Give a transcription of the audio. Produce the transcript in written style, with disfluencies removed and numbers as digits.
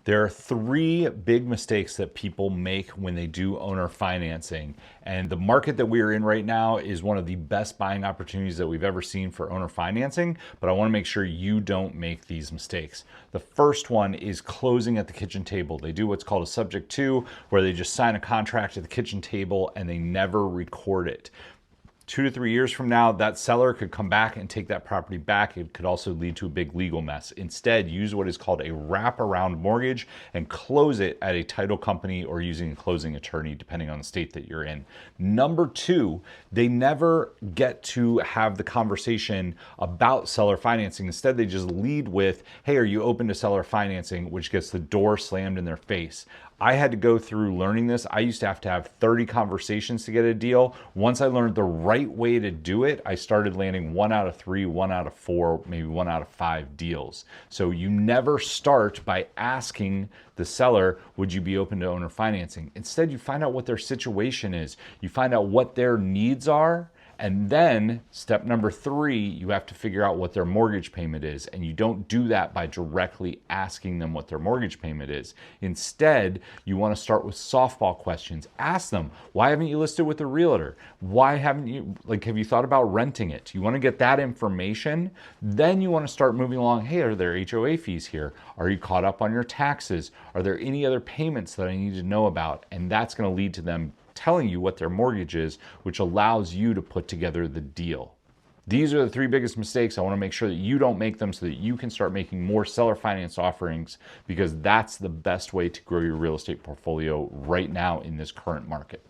There are three big mistakes that people make when they do owner financing. And the market that we are in right now is one of the best buying opportunities that we've ever seen for owner financing. But I want to make sure you don't make these mistakes. The first one is closing at the kitchen table. They do what's called a subject to, where they just sign a contract at the kitchen table and they never record it. 2 to 3 years from now, that seller could come back and take that property back. It could also lead to a big legal mess. Instead, use what is called a wraparound mortgage and close it at a title company or using a closing attorney, depending on the state that you're in. Number two, they never get to have the conversation about seller financing. Instead, they just lead with, hey, are you open to seller financing, which gets the door slammed in their face. I had to go through learning this. I used to have 30 conversations to get a deal. Once I learned the right way to do it, I started landing 1 out of 3, 1 out of 4, maybe 1 out of 5 deals. So you never start by asking the seller, would you be open to owner financing? Instead, you find out what their situation is. You find out what their needs are. And then step number 3, you have to figure out what their mortgage payment is. And you don't do that by directly asking them what their mortgage payment is. Instead, you want to start with softball questions. Ask them, why haven't you listed with a realtor? Why haven't you, have you thought about renting it? You want to get that information. Then you want to start moving along. Hey, are there HOA fees here? Are you caught up on your taxes? Are there any other payments that I need to know about? And that's going to lead to them telling you what their mortgage is, which allows you to put together the deal. These are the 3 biggest mistakes. I want to make sure that you don't make them so that you can start making more seller finance offerings, because that's the best way to grow your real estate portfolio right now in this current market.